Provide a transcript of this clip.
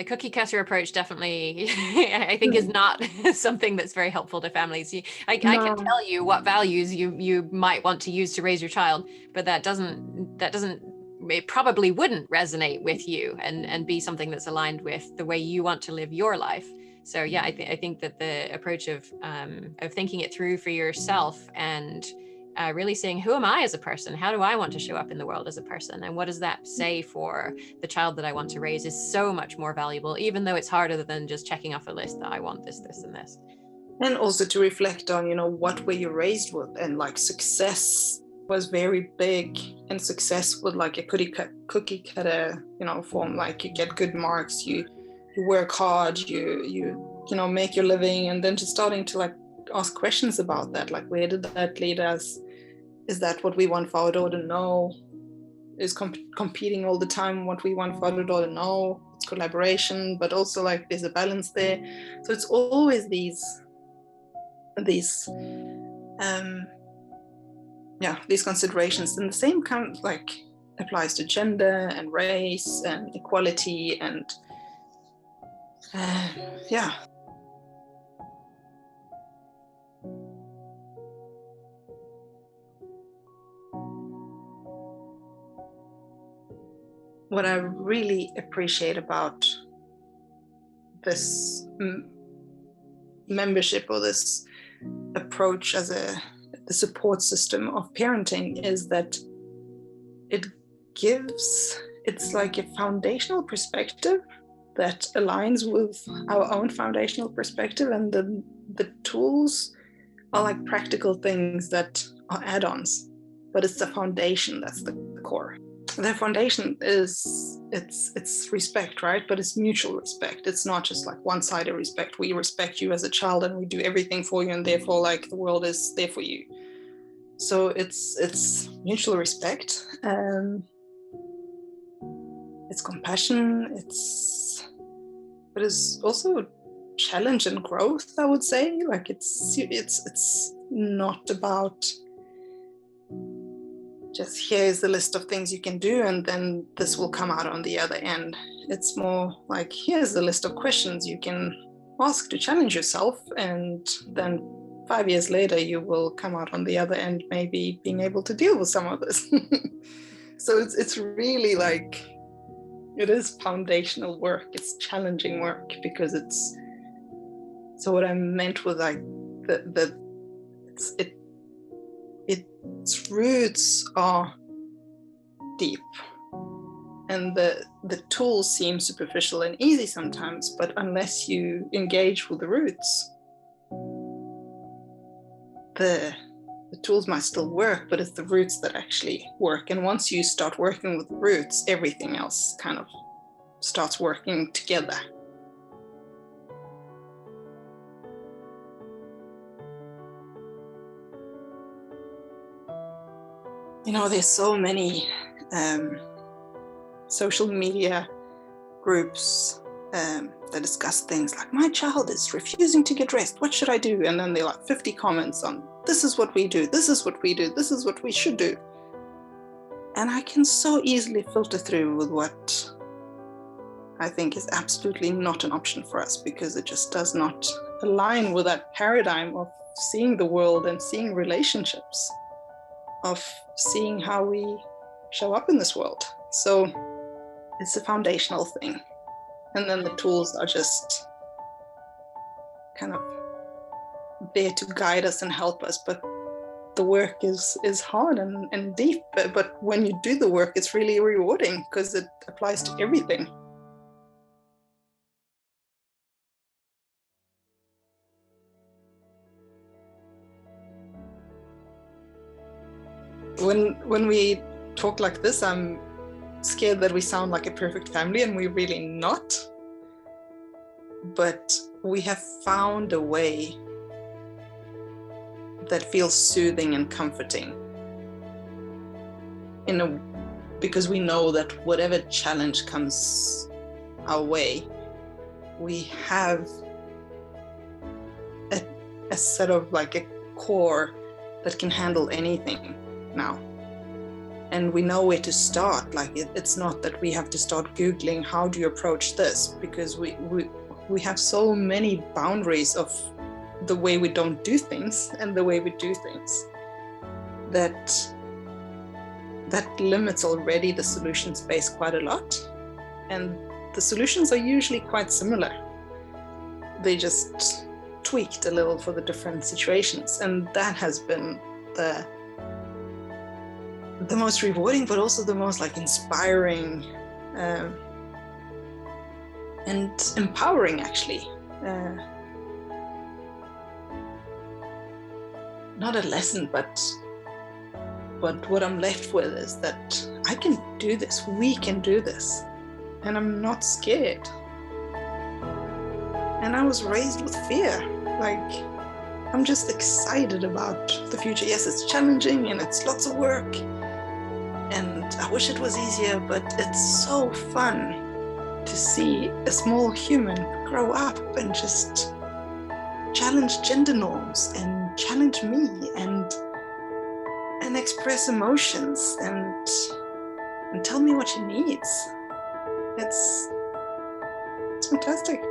the cookie cutter approach definitely, I think, is not something that's very helpful to families. I can No. tell you what values you might want to use to raise your child, but that doesn't it probably wouldn't resonate with you and be something that's aligned with the way you want to live your life. So yeah, I think that the approach of thinking it through for yourself and really saying, who am I as a person? How do I want to show up in the world as a person? And what does that say for the child that I want to raise is so much more valuable, even though it's harder than just checking off a list that I want this, this, and this. And also to reflect on, what were you raised with? And like success was very big, and success with like a cookie cutter, form. Like you get good marks, you work hard, you make your living, and then just starting to like ask questions about that. Like, where did that lead us? Is that what we want for our daughter? No. Is competing all the time what we want for our daughter? No. It's collaboration, but also like there's a balance there. So it's always these considerations, and the same kind of like applies to gender and race and equality and What I really appreciate about this membership or this approach as the support system of parenting is that it's like a foundational perspective that aligns with our own foundational perspective, and the tools are like practical things that are add-ons, but it's the foundation that's the core. The foundation is it's respect, right? But it's mutual respect. It's not just like one-sided respect. We respect you as a child and we do everything for you, and therefore like the world is there for you. So it's mutual respect. It's compassion. But it's also challenge and growth, I would say. Like it's not about just here's the list of things you can do and then this will come out on the other end. It's more like here's the list of questions you can ask to challenge yourself, and then 5 years later you will come out on the other end maybe being able to deal with some of this. So it's really like it is foundational work. It's challenging work because it's so what I meant with like its roots are deep, and the tools seem superficial and easy sometimes, but unless you engage with the roots, the tools might still work, but it's the roots that actually work. And once you start working with the roots, everything else kind of starts working together. There's so many social media groups that discuss things like, my child is refusing to get dressed, what should I do? And then there are like 50 comments on, this is what we do, this is what we do, this is what we should do. And I can so easily filter through with what I think is absolutely not an option for us, because it just does not align with that paradigm of seeing the world and seeing relationships, of seeing how we show up in this world. So it's a foundational thing. And then the tools are just kind of there to guide us and help us. But the work is hard and deep. But when you do the work, it's really rewarding because it applies to everything. When we talk like this, I'm scared that we sound like a perfect family, and we're really not. But we have found a way that feels soothing and comforting, because we know that whatever challenge comes our way, we have a set of like a core that can handle anything now. and we know where to start. Like it's not that we have to start Googling how do you approach this, because we have so many boundaries of the way we don't do things and the way we do things that limits already the solution space quite a lot. And the solutions are usually quite similar. They just tweaked a little for the different situations, and that has been the most rewarding, but also the most like inspiring and empowering, actually. Not a lesson, but what I'm left with is that I can do this, we can do this, and I'm not scared. And I was raised with fear. Like, I'm just excited about the future. Yes, it's challenging and it's lots of work, and I wish it was easier, but it's so fun to see a small human grow up and just challenge gender norms and challenge me and express emotions and tell me what she needs. It's fantastic.